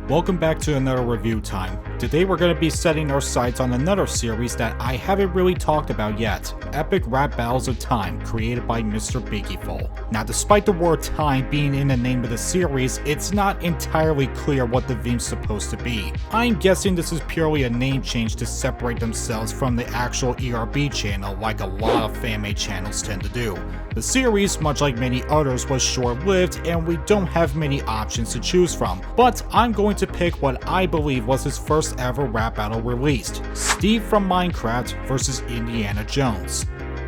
Welcome back to another review time. Today we're going to be setting our sights on another series that I haven't really talked about yet, Epic Rap Battles of Time, created by Mr. Biggieful. Now despite the word time being in the name of the series, it's not entirely clear what the theme's supposed to be. I'm guessing this is purely a name change to separate themselves from the actual ERB channel like a lot of fan-made channels tend to do. The series, much like many others, was short-lived and we don't have many options to choose from, but I'm going to pick what I believe was his first ever rap battle released, Steve from Minecraft versus Indiana Jones.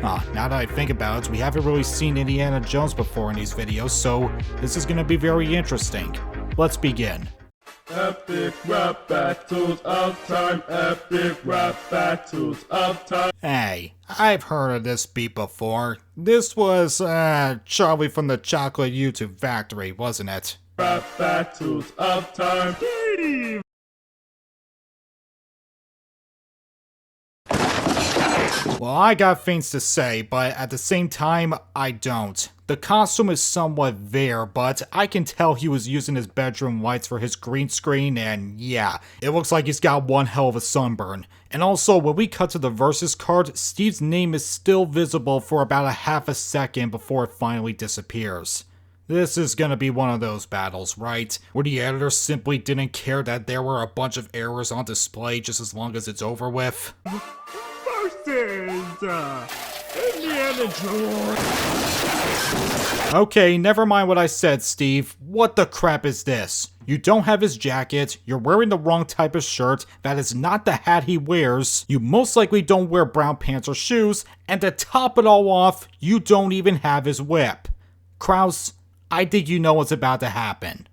Now that I think about it, we haven't really seen Indiana Jones before in these videos, so this is going to be very interesting. Let's begin. Epic rap battles of time, epic rap battles of time. Hey, I've heard of this beat before. This was, Charlie from the Chocolate YouTube Factory, wasn't it? Rap battles of time. Well, I got things to say, but at the same time, I don't. The costume is somewhat there, but I can tell he was using his bedroom lights for his green screen, and yeah, it looks like he's got one hell of a sunburn. And also, when we cut to the versus card, Steve's name is still visible for about a half a second before it finally disappears. This is gonna be one of those battles, right? Where the editor simply didn't care that there were a bunch of errors on display just as long as it's over with. Indiana Jones. Okay, never mind what I said, Steve. What the crap is this? You don't have his jacket, you're wearing the wrong type of shirt, that is not the hat he wears, you most likely don't wear brown pants or shoes, and to top it all off, you don't even have his whip. Kraus, I think you know what's about to happen.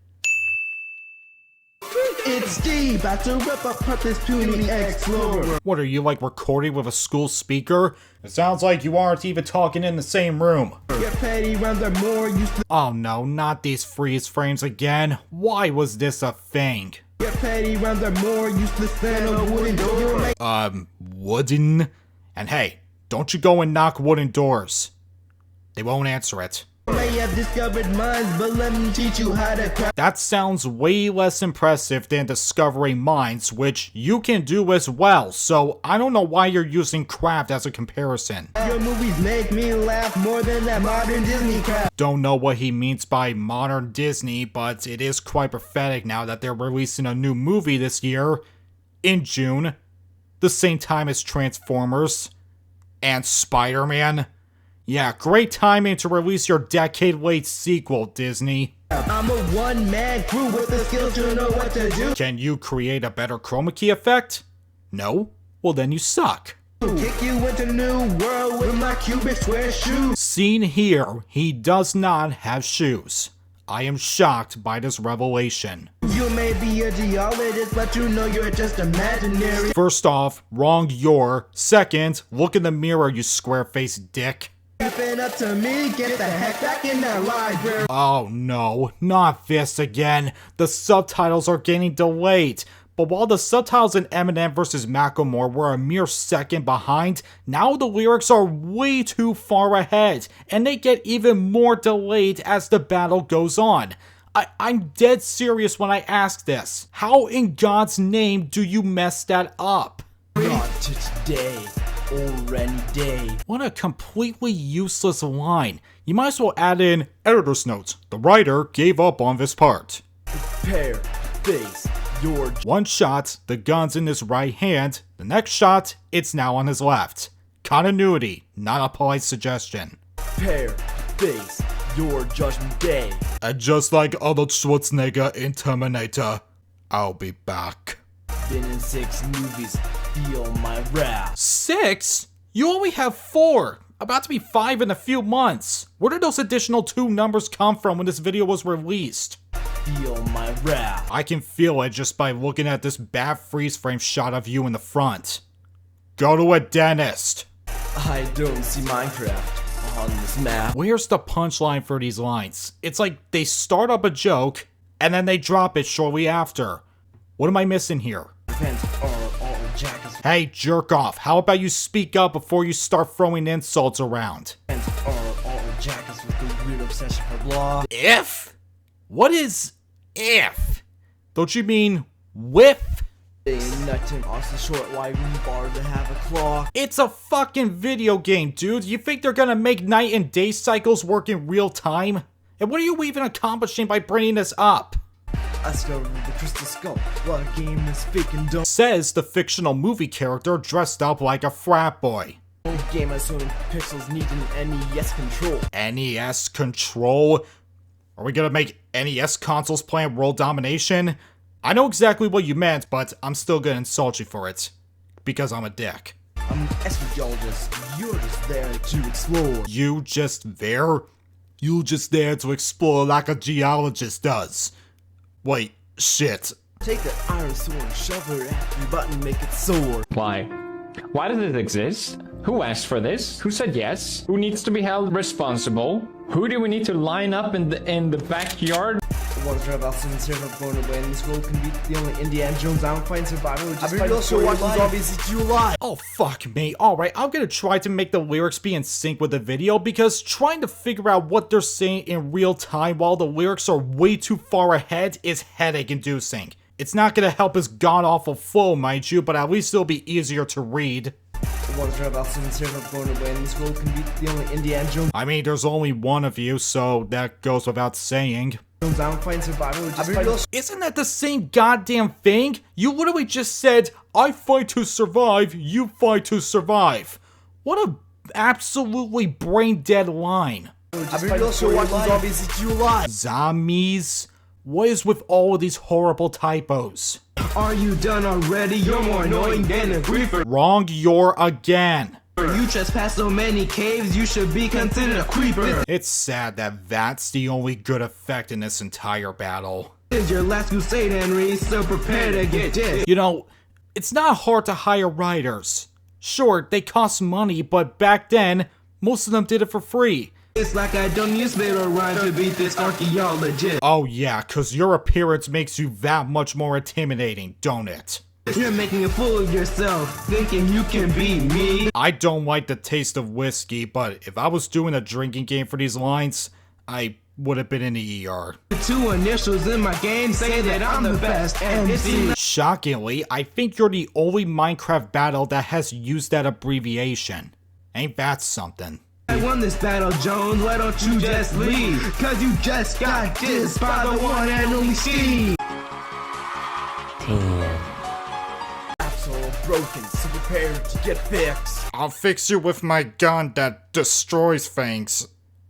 It's Steve, about to rip up Purpose Puny Explorer. What, are you like recording with a school speaker? It sounds like you aren't even talking in the same room. Get petty round the more used to. Oh no, not these freeze frames again. Why was this a thing? Get petty round the more useless than a wooden door. Wooden? And hey, don't you go and knock wooden doors. They won't answer it. May have discovered minds, but let me teach you how to craft. That sounds way less impressive than discovering mines, which you can do as well, so I don't know why you're using craft as a comparison. Your movies make me laugh more than that modern Disney crap. Don't know what he means by modern Disney, but it is quite pathetic now that they're releasing a new movie this year, in June, the same time as Transformers and Spider-Man. Yeah, great timing to release your decade-late sequel, Disney. I'm a one-man crew with the skills to know what to do. Can you create a better chroma key effect? No? Well then you suck. Kick you into new world with my cubic square shoes. Seen here, he does not have shoes. I am shocked by this revelation. You may be a geologist, but you know you're just imaginary. First off, wrong your. Second, look in the mirror, you square-faced dick. Keeping up to me, get the heck back in that library. Oh no, not this again. The subtitles are getting delayed. But while the subtitles in Eminem vs. Macklemore were a mere second behind, now the lyrics are way too far ahead, and they get even more delayed as the battle goes on. I'm dead serious when I ask this. How in God's name do you mess that up? Not today. Or any day. What a completely useless line. You might as well add in editor's notes. The writer gave up on this part. Prepare, face, your... One shot, the gun's in his right hand. The next shot, it's now on his left. Continuity, not a polite suggestion. Prepare, face, your judgment day. And just like Arnold Schwarzenegger in Terminator, I'll be back. Been in 6 movies, feel my wrath. 6? You only have 4. About to be 5 in a few months. Where did those additional 2 numbers come from when this video was released? Feel my wrath. I can feel it just by looking at this bad freeze frame shot of you in the front. Go to a dentist. I don't see Minecraft on this map. Where's the punchline for these lines? It's like they start up a joke, and then they drop it shortly after. What am I missing here? Hey, jerk off. How about you speak up before you start throwing insults around? If? What is if? Don't you mean whiff? Nothing also short wide bar to have a claw. It's a fucking video game, dude. You think they're gonna make night and day cycles work in real time? And what are you even accomplishing by bringing this up? I discovered the crystal skull. What a game is fake and dumb. Says the fictional movie character dressed up like a frat boy. Game has so many pixels need an NES control. NES control? Are we gonna make NES consoles playing world domination? I know exactly what you meant, but I'm still gonna insult you for it. Because I'm a dick. I'm an astrogeologist. You're just there to explore. You just there? You just there to explore like a geologist does. Wait, shit. Take that iron sword and shove it at your butt and make it soar. Why? Why does it exist? Who asked for this? Who said yes? Who needs to be held responsible? Who do we need to line up in the backyard? The ones that about some serious of going away in this world can be the only Indiana Jones I don't find survival. Just find also watching zombies eat you alive. Oh fuck me. Alright, I'm gonna try to make the lyrics be in sync with the video because trying to figure out what they're saying in real time while the lyrics are way too far ahead is headache inducing. It's not gonna help his god-awful flow, mind you, but at least it'll be easier to read. The ones that about some serious of going away in this world can be the only Indiana Jones. I mean, there's only one of you, so that goes without saying. I don't find survival. Just find Isn't that the same goddamn thing? You literally just said, I fight to survive, you fight to survive. What a absolutely brain-dead line. also watching zombies eat you alive. Zombies? What is with all of these horrible typos? Are you done already? You're more annoying than a griefer. Wrong, you're again. You trespass so many caves, you should be considered a creeper. It's sad that that's the only good effect in this entire battle. This is your last crusade, Henry, so prepare to get dead. You know, it's not hard to hire writers. Sure, they cost money, but back then, most of them did it for free. It's like I don't use favorite rhyme to beat this archaeologist. Oh yeah, cause your appearance makes you that much more intimidating, don't it? You're making a fool of yourself, thinking you can beat me. I don't like the taste of whiskey, but if I was doing a drinking game for these lines, I would have been in the ER. The two initials in my game say that I'm the best MC. Shockingly, I think you're the only Minecraft battle that has used that abbreviation. Ain't that something? I won this battle, Jones, why don't you just leave? Cause you just got dissed by the one and only Steve. Broken, so prepare to get fixed. I'll fix you with my gun that destroys things.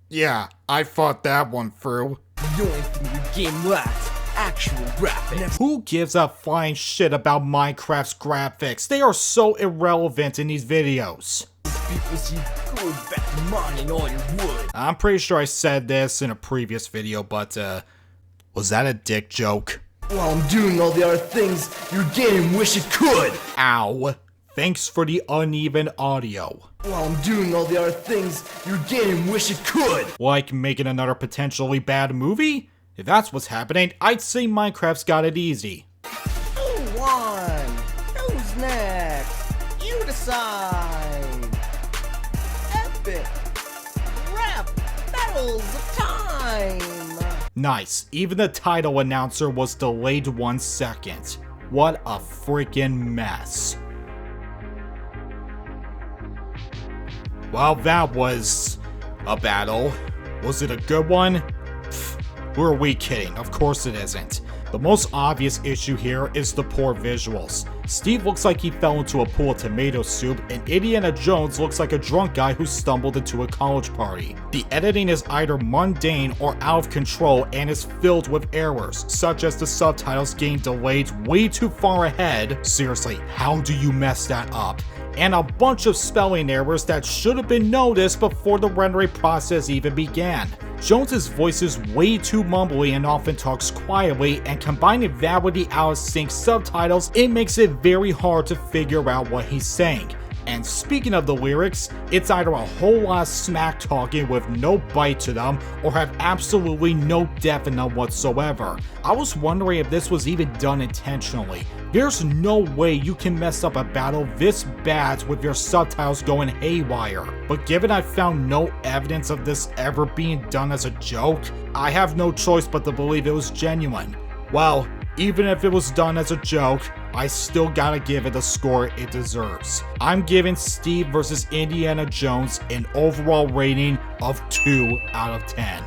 Yeah, I fought that one through. The only thing your game lacks, actual graphics. Who gives a flying shit about Minecraft's graphics? They are so irrelevant in these videos. People see go back to mining all your wood. I'm pretty sure I said this in a previous video, but was that a dick joke? While I'm doing all the other things your game wish it could. Ow. Thanks for the uneven audio. While I'm doing all the other things your game wish it could. Like making another potentially bad movie? If that's what's happening, I'd say Minecraft's got it easy. Who won? Who's next? You decide. Epic rap battles of time. Nice, even the title announcer was delayed 1 second. What a freaking mess. Well, that was a battle. Was it a good one? Pfft, who are we kidding? Of course it isn't. The most obvious issue here is the poor visuals. Steve looks like he fell into a pool of tomato soup, and Indiana Jones looks like a drunk guy who stumbled into a college party. The editing is either mundane or out of control and is filled with errors, such as the subtitles getting delayed way too far ahead. Seriously, how do you mess that up? And a bunch of spelling errors that should have been noticed before the rendering process even began. Jones's voice is way too mumbly and often talks quietly, and combining that with the out of sync subtitles, it makes it very hard to figure out what he's saying. And speaking of the lyrics, it's either a whole lot of smack talking with no bite to them, or have absolutely no depth in them whatsoever. I was wondering if this was even done intentionally. There's no way you can mess up a battle this bad with your subtitles going haywire. But given I found no evidence of this ever being done as a joke, I have no choice but to believe it was genuine. Well, Even if it was done as a joke, I still gotta give it the score it deserves. I'm giving Steve vs. Indiana Jones an overall rating of 2 out of 10.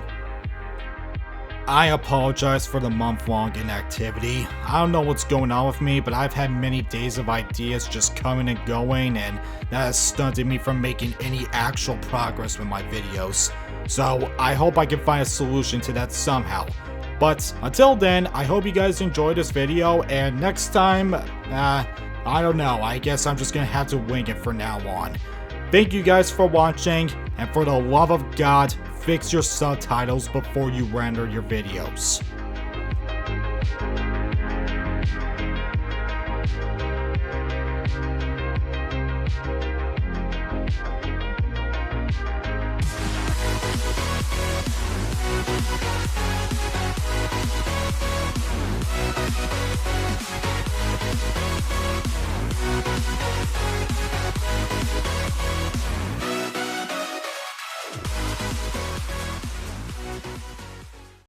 I apologize for the month-long inactivity. I don't know what's going on with me, but I've had many days of ideas just coming and going, and that has stunted me from making any actual progress with my videos. So I hope I can find a solution to that somehow. But until then, I hope you guys enjoyed this video, and next time, I don't know, I guess I'm just gonna have to wing it from now on. Thank you guys for watching, and for the love of God, fix your subtitles before you render your videos.